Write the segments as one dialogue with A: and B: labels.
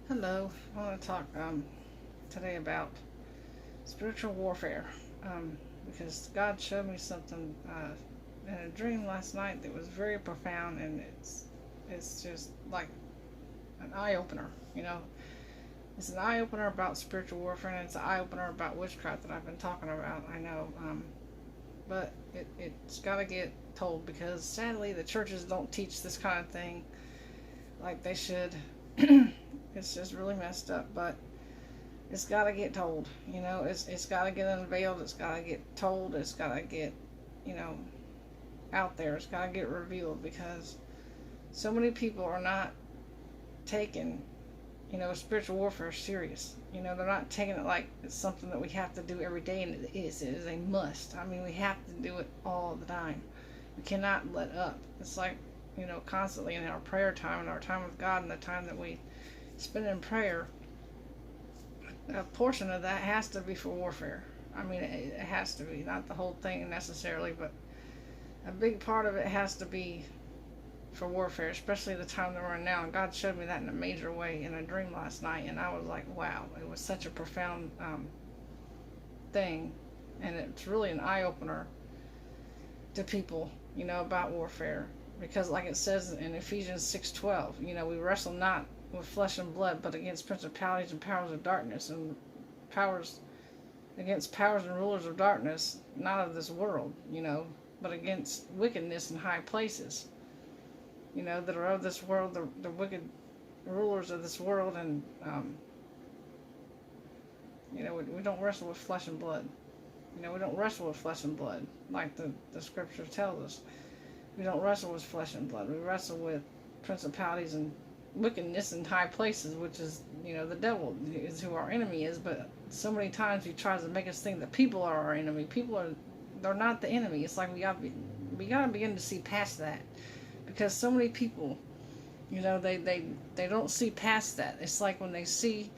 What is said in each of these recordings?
A: Hello, I want to talk today about spiritual warfare because God showed me something in a dream last night that was very profound, and it's just like an eye opener. It's an eye opener about spiritual warfare, and it's an eye opener about witchcraft that I've been talking about. I know, but it's got to get told because sadly the churches don't teach this kind of thing like they should. It's just really messed up, but it's got to get told. It's got to get unveiled. It's got to get told. It's got to get, you know, out there. It's got to get revealed because so many people are not taking, spiritual warfare serious. They're not taking it like it's something that we have to do every day, and it is. It is a must. I mean, we have to do it all the time. We cannot let up. It's like, constantly in our prayer time and our time with God and the time that we spend in prayer, a portion of that has to be for warfare. I mean, it has to be, not the whole thing necessarily, but a big part of it has to be for warfare, especially the time that we're in now. And God showed me that in a major way in a dream last night, and I was like, wow, it was such a profound thing, and it's really an eye opener to people, about warfare, because like it says in Ephesians 6:12, we wrestle not with flesh and blood, but against principalities and powers of darkness and powers against powers and rulers of darkness, not of this world, but against wickedness in high places, that are of this world, the wicked rulers of this world, and we don't wrestle with flesh and blood. We don't wrestle with flesh and blood like the scripture tells us. We don't wrestle with flesh and blood. We wrestle with principalities and wickedness in high places, which is, the devil is who our enemy is. But so many times he tries to make us think that people are our enemy. They're not the enemy. It's like we gotta begin to see past that, because so many people, they don't see past that. It's like when they see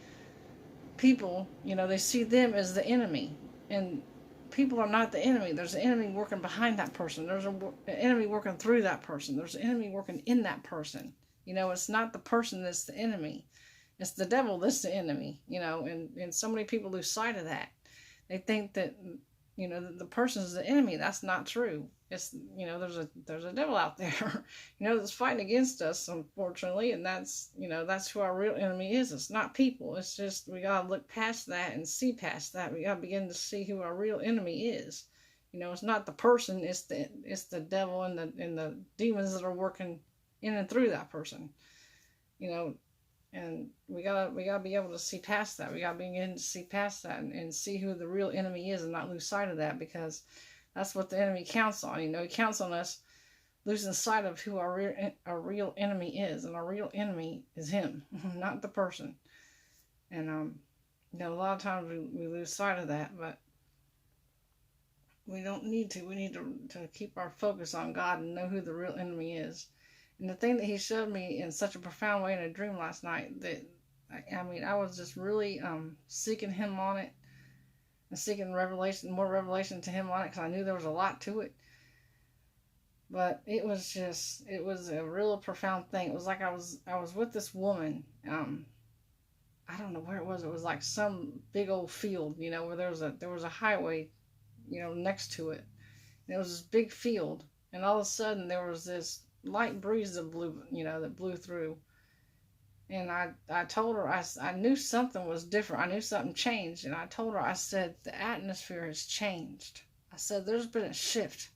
A: people, they see them as the enemy, and people are not the enemy. There's an enemy working behind that person. There's an enemy working through that person. There's an enemy working in that person. It's not the person that's the enemy. It's the devil that's the enemy. And so many people lose sight of that. They think that, the person is the enemy. That's not true. It's, there's a devil out there, that's fighting against us, unfortunately, and that's who our real enemy is. It's not people. It's just we gotta look past that and see past that. We gotta begin to see who our real enemy is. It's not the person. It's the devil and the demons that are working in and through that person. You know, and we gotta be able to see past that. We gotta begin to see past that and see who the real enemy is and not lose sight of that, because that's what the enemy counts on. He counts on us losing sight of who our real enemy is, and our real enemy is him, not the person. And a lot of times we lose sight of that, but we don't need to. We need to keep our focus on God and know who the real enemy is. And the thing that he showed me in such a profound way in a dream last night, that I was just really seeking him on it, and seeking revelation, more revelation to him on it, because I knew there was a lot to it. But it was a real profound thing. It was like I was with this woman. I don't know where it was. It was like some big old field, where there was a highway, next to it. And it was this big field, and all of a sudden there was this light breeze that blew through. And I told her, I knew something was different. I knew something changed. And I told her, I said, the atmosphere has changed. I said, there's been a shift.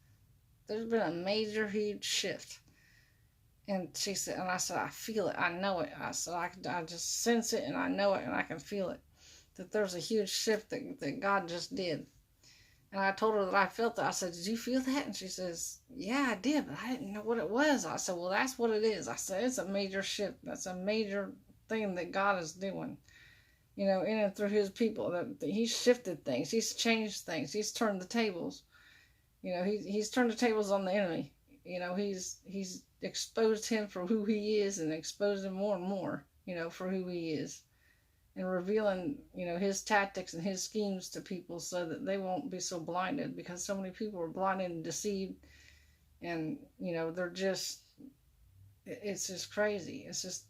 A: There's been a major, huge shift. And she said, and I said, I feel it. I know it. I said, I just sense it, and I know it, and I can feel it. That there's a huge shift that God just did. And I told her that I felt that. I said, did you feel that? And she says, yeah, I did, but I didn't know what it was. I said, well, that's what it is. I said, it's a major shift. That's a major thing that God is doing, in and through his people. That he's shifted things. He's changed things. He's turned the tables. He's turned the tables on the enemy. He's exposed him for who he is, and exposed him more and more, for who he is. And revealing, his tactics and his schemes to people, so that they won't be so blinded, because so many people are blinded and deceived, and, it's just crazy. It's just,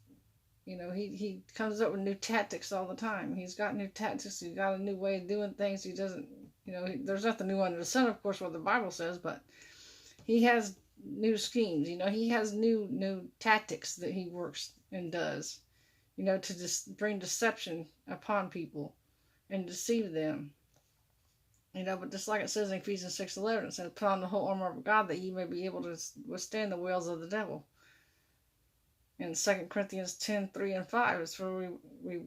A: You know, he comes up with new tactics all the time. He's got new tactics. He's got a new way of doing things. He doesn't, there's nothing new under the sun, of course, what the Bible says, but he has new schemes. He has new tactics that he works and does, to just bring deception upon people and deceive them. But just like it says in Ephesians 6:11, it says, "Put on the whole armor of God that ye may be able to withstand the wiles of the devil." In 2 Corinthians 10:3 and 5, it's where we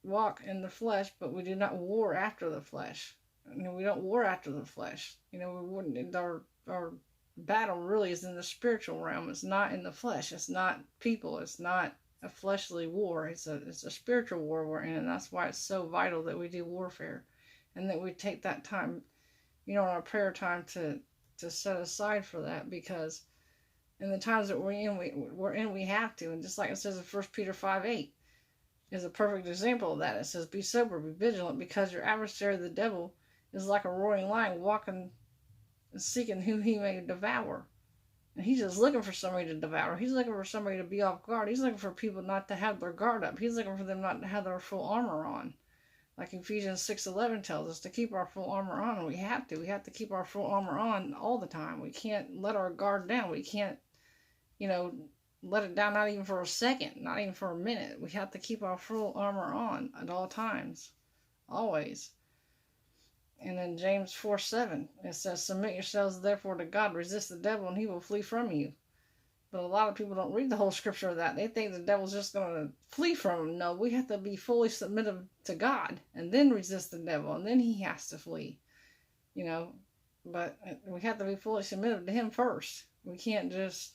A: walk in the flesh, but we do not war after the flesh. We don't war after the flesh. We wouldn't. Our battle really is in the spiritual realm. It's not in the flesh. It's not people. It's not a fleshly war. It's a spiritual war we're in, and that's why it's so vital that we do warfare, and that we take that time, in our prayer time to set aside for that, because in the times that we have to. And just like it says in 1 Peter 5:8 is a perfect example of that. It says, "Be sober, be vigilant, because your adversary the devil is like a roaring lion, walking and seeking who he may devour." And he's just looking for somebody to devour. He's looking for somebody to be off guard. He's looking for people not to have their guard up. He's looking for them not to have their full armor on. Like Ephesians 6:11 tells us to keep our full armor on, and we have to. We have to keep our full armor on all the time. We can't let our guard down. We can't, let it down, not even for a second, not even for a minute. We have to keep our full armor on at all times, always. And in James 4:7, it says, "Submit yourselves therefore to God, resist the devil, and he will flee from you." But a lot of people don't read the whole scripture of that. They think the devil's just going to flee from them. No, we have to be fully submitted to God, and then resist the devil, and then he has to flee. But we have to be fully submitted to him first. We can't just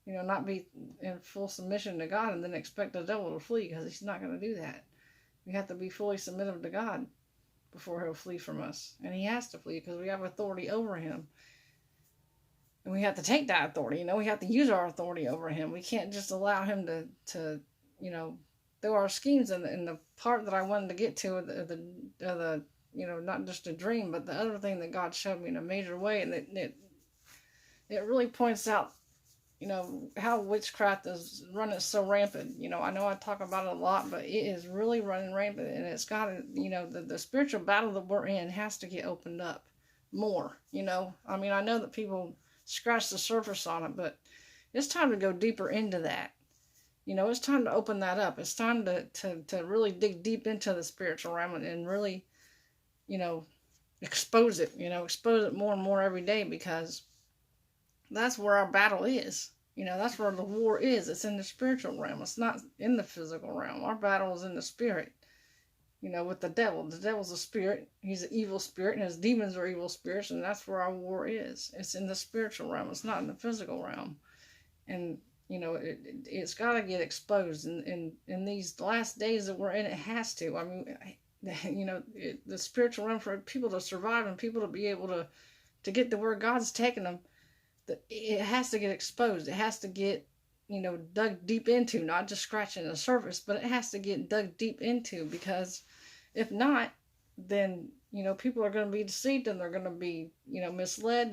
A: not be in full submission to God and then expect the devil to flee, because he's not going to do that. We have to be fully submitted to God before he'll flee from us. And he has to flee because we have authority over him. And we have to take that authority. We have to use our authority over him. We can't just allow him to throw our schemes. And the part that I wanted to get to, the not just a dream, but the other thing that God showed me in a major way, and it really points out how witchcraft is running so rampant. I know I talk about it a lot, but it is really running rampant, and it's got to, the spiritual battle that we're in has to get opened up more. I know that people scratch the surface on it, but it's time to go deeper into that. It's time to open that up. It's time to really dig deep into the spiritual realm and really, expose it, expose it more and more every day, because that's where our battle is. That's where the war is. It's in the spiritual realm. It's not in the physical realm. Our battle is in the spirit, with the devil. The devil's a spirit. He's an evil spirit, and his demons are evil spirits, and that's where our war is. It's in the spiritual realm. It's not in the physical realm. And, it's got to get exposed. And in these last days that we're in, it has to. The spiritual realm, for people to survive and people to be able to get to where God's taking them, it has to get exposed. It has to get, dug deep into, not just scratching the surface, but it has to get dug deep into, because if not, then, people are going to be deceived, and they're going to be, misled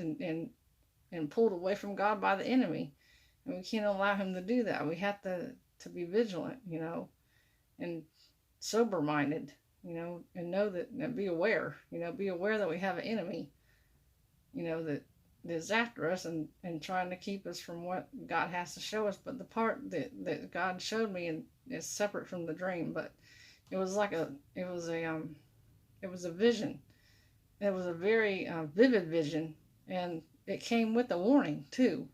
A: and pulled away from God by the enemy. And we can't allow him to do that. We have to be vigilant, and sober-minded, and know that, and be aware, be aware that we have an enemy, that is after us and trying to keep us from what God has to show us. But the part that God showed me, and is separate from the dream, but it was a vision. It was a very vivid vision, and it came with a warning too.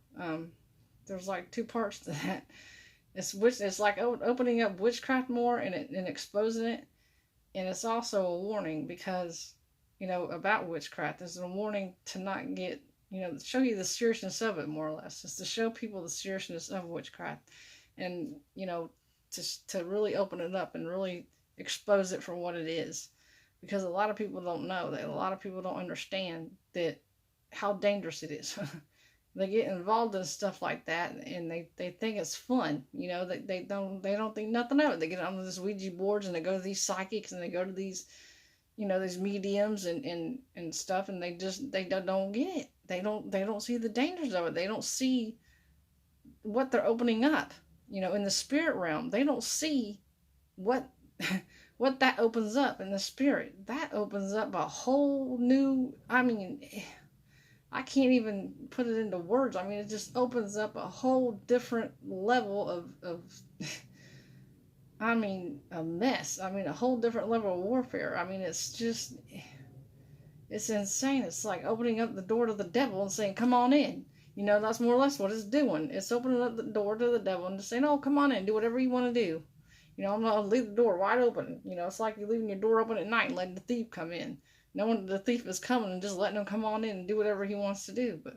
A: There's like two parts to that. It's like opening up witchcraft more and exposing it, and it's also a warning, because about witchcraft. There's a warning to not get, show you the seriousness of it, more or less. It's to show people the seriousness of witchcraft, and to really open it up and really expose it for what it is, because a lot of people don't know that. A lot of people don't understand that, how dangerous it is. They get involved in stuff like that, and they think it's fun. They don't think nothing of it. They get on these Ouija boards, and they go to these psychics, and they go to these, these mediums and stuff, and they don't get it. They don't see the dangers of it. They don't see what they're opening up. in the spirit realm. They don't see what what that opens up in the spirit. That opens up a whole new, I mean, I can't even put it into words. I mean, it just opens up a whole different level of I mean, a mess. I mean, a whole different level of warfare. I mean, it's insane. It's like opening up the door to the devil and saying, come on in. That's more or less what it's doing. It's opening up the door to the devil and just saying, oh, come on in, do whatever you want to do. I'm going to leave the door wide open. It's like you're leaving your door open at night and letting the thief come in. Knowing the thief is coming and just letting him come on in and do whatever he wants to do. But,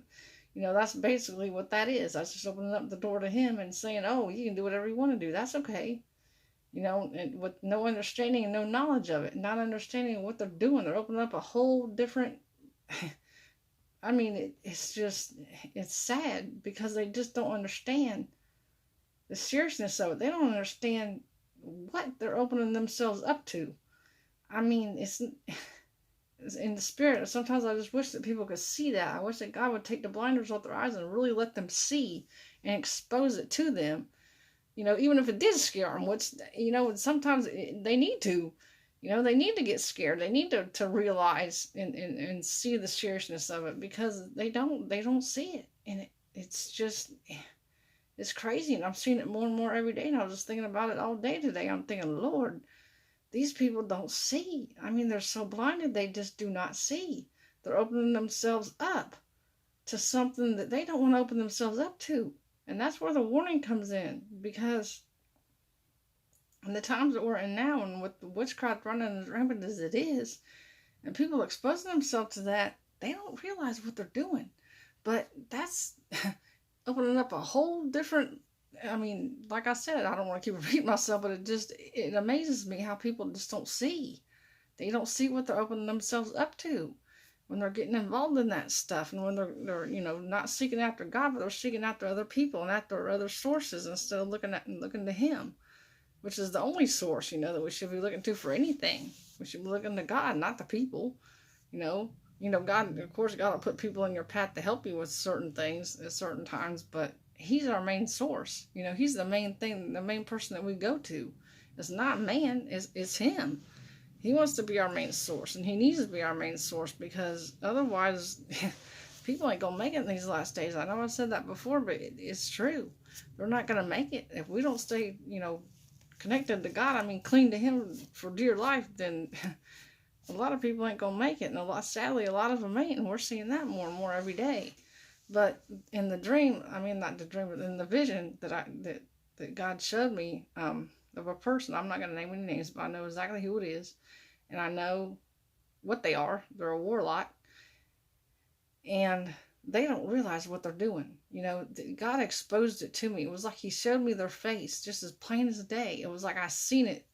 A: that's basically what that is. That's just opening up the door to him and saying, oh, you can do whatever you want to do. That's okay. And with no understanding and no knowledge of it, not understanding what they're doing. They're opening up a whole different, I mean, it's sad because they just don't understand the seriousness of it. They don't understand what they're opening themselves up to. I mean, it's in the spirit. Sometimes I just wish that people could see that. I wish that God would take the blinders off their eyes and really let them see and expose it to them. Even if it did scare them, which, sometimes they need to. They need to get scared. They need to realize and see the seriousness of it, because they don't see it. And it's crazy. And I'm seeing it more and more every day. And I was just thinking about it all day today. I'm thinking, Lord, these people don't see. I mean, they're so blinded, they just do not see. They're opening themselves up to something that they don't want to open themselves up to. And that's where the warning comes in, because in the times that we're in now, and with the witchcraft running as rampant as it is, and people exposing themselves to that, they don't realize what they're doing. But that's opening up a whole different, I mean, like I said, I don't want to keep repeating myself, but it amazes me how people just don't see. They don't see what they're opening themselves up to when they're getting involved in that stuff, and when they're not seeking after God, but they're seeking after other people and after other sources instead of looking to Him, which is the only source, that we should be looking to for anything. We should be looking to God, not the people. God, of course, God will put people in your path to help you with certain things at certain times, but He's our main source. He's the main thing, the main person that we go to. It's not man, it's Him. He wants to be our main source, and He needs to be our main source, because otherwise people ain't going to make it in these last days. I know I've said that before, but it's true. They're not going to make it. If we don't stay, connected to God, I mean, cling to Him for dear life, then a lot of people ain't going to make it. And sadly, a lot of them ain't, and we're seeing that more and more every day. But in the dream, I mean, not the dream, but in the vision that God showed me of a person, I'm not going to name any names, but I know exactly who it is. And I know what they are. They're a warlock. And they don't realize what they're doing. God exposed it to me. It was like He showed me their face just as plain as day. It was like I seen it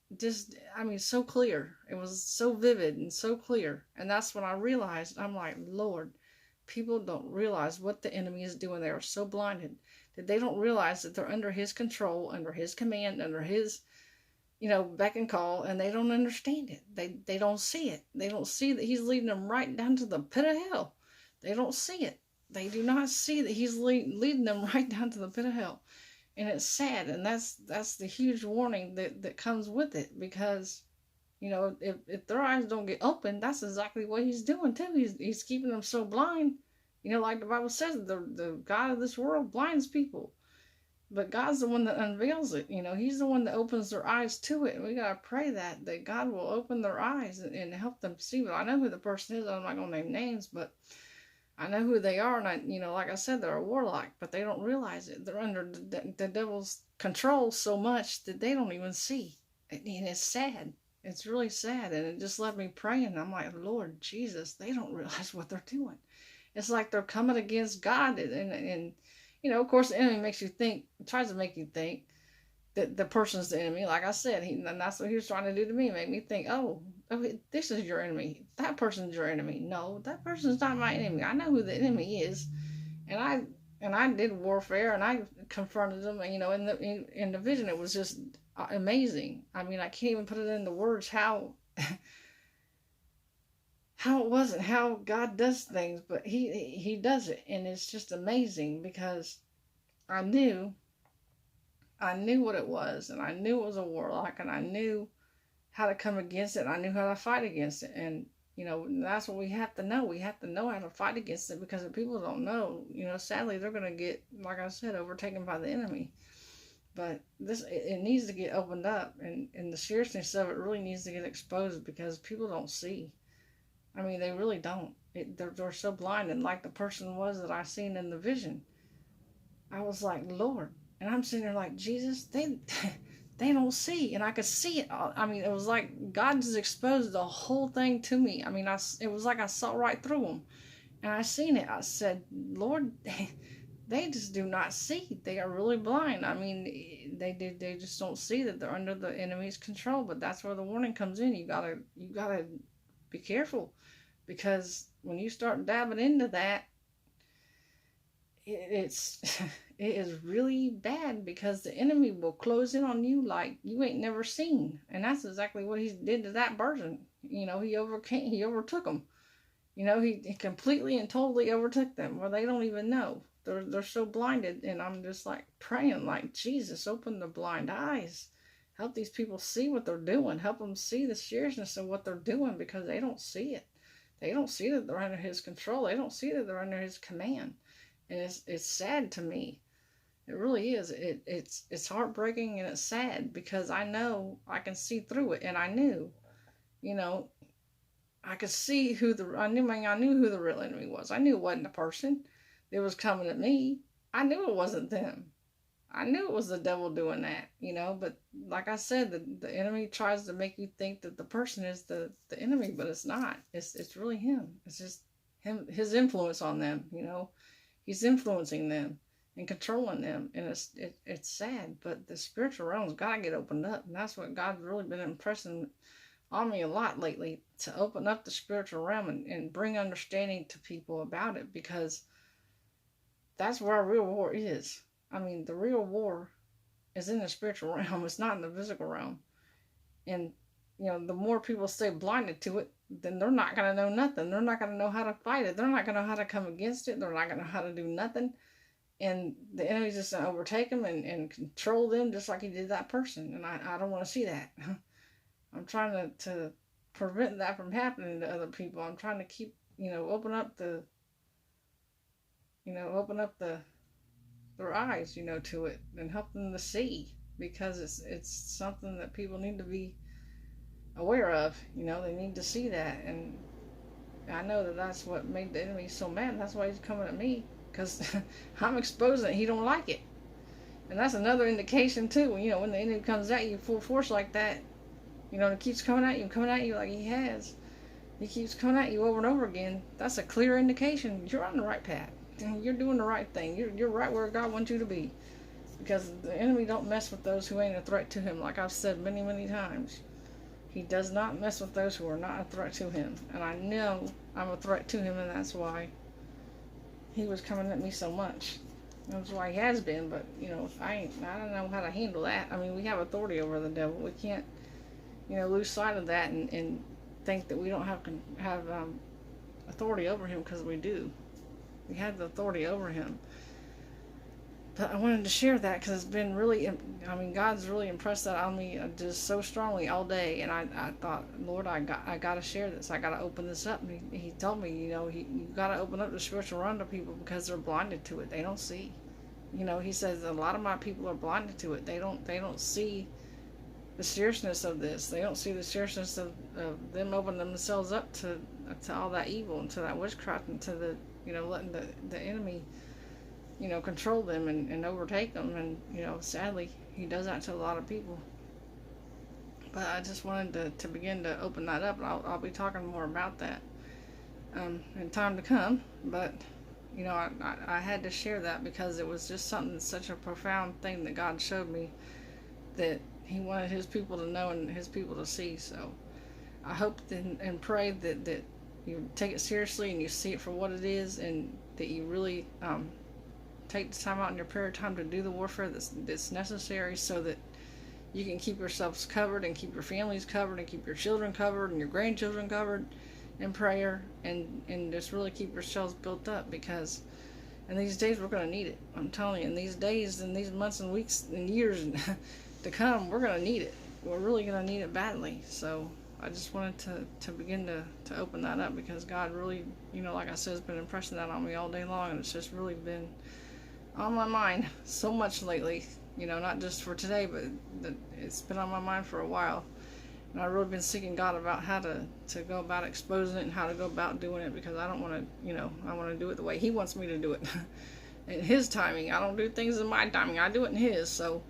A: so clear. It was so vivid and so clear. And that's when I realized, I'm like, Lord, people don't realize what the enemy is doing. They are so blinded that they don't realize that they're under His control, under His command, under His beck and call, and they don't understand it. They don't see it. They don't see that He's leading them right down to the pit of hell. They don't see it. They do not see that He's leading them right down to the pit of hell. And it's sad, and that's the huge warning that comes with it, because if their eyes don't get open, that's exactly what He's doing too. He's keeping them so blind. Like the Bible says, the God of this world blinds people. But God's the one that unveils it. He's the one that opens their eyes to it. And we got to pray that God will open their eyes and help them see. But I know who the person is. I'm not going to name names, but I know who they are. And like I said, they're a warlock, but they don't realize it. They're under the devil's control so much that they don't even see. And it's sad. It's really sad. And it just left me praying. I'm like, Lord Jesus, they don't realize what they're doing. It's like they're coming against God. And of course, the enemy tries to make you think that the person's the enemy. Like I said, and that's what he was trying to do to me. Make me think, oh, this is your enemy. That person's your enemy. No, that person's not my enemy. I know who the enemy is. And I did warfare, and I confronted them. And, in the vision, it was just amazing. I mean, I can't even put it into words how it wasn't, how God does things, but he does it, and it's just amazing, because I knew I knew what it was, and I knew it was a warlock, and I knew how to come against it. And I knew how to fight against it, and that's what we have to know. We have to know how to fight against it, because if people don't know, sadly, they're going to get, like I said, overtaken by the enemy. But it needs to get opened up, and the seriousness of it really needs to get exposed, because people don't see. I mean, they really don't. They're so blind, and like the person was that I seen in the vision, I was like, Lord, and I'm sitting there like, Jesus, they they don't see, and I could see it. I mean, it was like God just exposed the whole thing to me. I mean, it was like I saw right through them, and I seen it. I said, Lord, they just do not see. They are really blind. I mean, they just don't see that they're under the enemy's control. But that's where the warning comes in. You gotta be careful, because when you start dabbing into that, it's it is really bad, because the enemy will close in on you like you ain't never seen. And that's exactly what he did to that person. He overtook them. He completely and totally overtook them, where they don't even know. They're so blinded, and I'm just like praying, like, Jesus, open the blind eyes. Help these people see what they're doing. Help them see the seriousness of what they're doing, because they don't see it. They don't see that they're under his control. They don't see that they're under his command. And it's sad to me. It really is. It's heartbreaking, and it's sad, because I know I can see through it, and I knew, I could see I knew who the real enemy was. I knew it wasn't a person that was coming at me. I knew it wasn't them. I knew it was the devil doing that, but like I said, the enemy tries to make you think that the person is the enemy, but it's not. It's really him. It's just his influence on them, He's influencing them and controlling them, and it's sad, but the spiritual realm's got to get opened up, and that's what God's really been impressing on me a lot lately, to open up the spiritual realm and bring understanding to people about it, because that's where our real war is. I mean, the real war is in the spiritual realm. It's not in the physical realm. And, the more people stay blinded to it, then they're not going to know nothing. They're not going to know how to fight it. They're not going to know how to come against it. They're not going to know how to do nothing. And the enemy's just going to overtake them and control them, just like he did that person. And I don't want to see that. I'm trying to prevent that from happening to other people. I'm trying to keep, open up their eyes, to it, and help them to see, because it's something that people need to be aware of. They need to see that, and I know that that's what made the enemy so mad. That's why he's coming at me, because I'm exposing it. He don't like it, and that's another indication too. When the enemy comes at you full force like that, it keeps coming at you like he has. He keeps coming at you over and over again. That's a clear indication you're on the right path. You're doing the right thing. You're right where God wants you to be, because the enemy don't mess with those who ain't a threat to him. Like I've said many, many times, he does not mess with those who are not a threat to him. And I know I'm a threat to him, and that's why he was coming at me so much. That's why he has been. But I don't know how to handle that. I mean, we have authority over the devil. We can't lose sight of that and think that we don't have authority over him, because we do. We have the authority over him. But I wanted to share that, because it's been really, God's really impressed that on me just so strongly all day. And I thought, Lord, I got to share this. I got to open this up. And he told me, you got to open up the spiritual realm to people, because they're blinded to it. They don't see. He says a lot of my people are blinded to it. They don't see the seriousness of this. They don't see the seriousness of them opening themselves up to all that evil, and to that witchcraft, and to the letting the enemy control them and overtake them. And sadly, he does that to a lot of people. But I just wanted to begin to open that up, and I'll be talking more about that in time to come. But I had to share that, because it was just such a profound thing that God showed me, that he wanted his people to know and his people to see. So I hope and pray that you take it seriously, and you see it for what it is, and that you really take the time out in your prayer time to do the warfare that's necessary, so that you can keep yourselves covered, and keep your families covered, and keep your children covered, and your grandchildren covered in prayer, and just really keep yourselves built up, because And these days we're going to need it. I'm telling you, in these days and these months and weeks and years to come, we're going to need it. We're really going to need it badly. So I just wanted to begin to open that up, because God really, like I said, has been impressing that on me all day long, and it's just really been on my mind so much lately. Not just for today, but it's been on my mind for a while. And I've really been seeking God about how to go about exposing it and how to go about doing it, because I don't want to, I want to do it the way He wants me to do it. In His timing. I don't do things in my timing. I do it in His. So,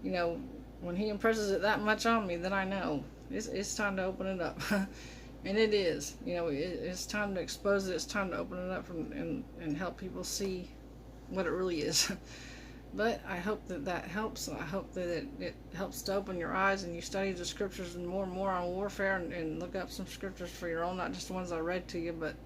A: when He impresses it that much on me, then I know it's time to open it up. And it is. It's time to expose it. It's time to open it up and help people see what it really is. But I hope that helps, and I hope that it helps to open your eyes, and you study the scriptures and more on warfare, and look up some scriptures for your own, not just the ones I read to you, but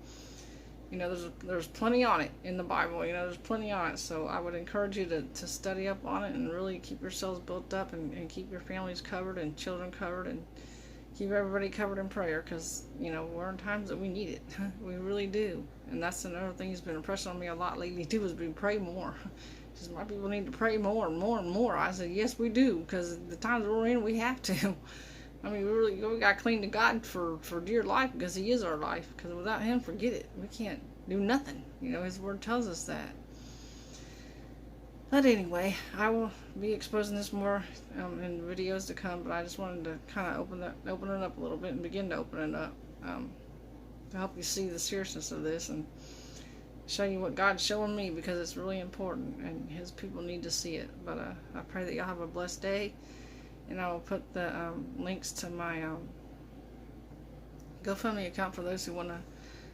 A: there's plenty on it in the Bible. There's plenty on it. So I would encourage you to study up on it and really keep yourselves built up, and keep your families covered and children covered, and keep everybody covered in prayer, because we're in times that we need it. We really do. And that's another thing He's been impressing on me a lot lately too, is we pray more. Because my people need to pray more and more and more. I said, yes, we do, because the times we're in, we have to. I mean, we got to cling to God for dear life, because He is our life. Because without Him, forget it. We can't do nothing. His Word tells us that. But anyway, I will be exposing this more in videos to come. But I just wanted to kind of open it up a little bit and begin to open it up to help you see the seriousness of this, and show you what God's showing me, because it's really important and His people need to see it. But I pray that y'all have a blessed day, and I will put the links to my GoFundMe account for those who want to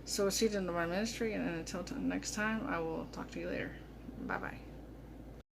A: sow a seed into my ministry. And until next time, I will talk to you later. Bye bye.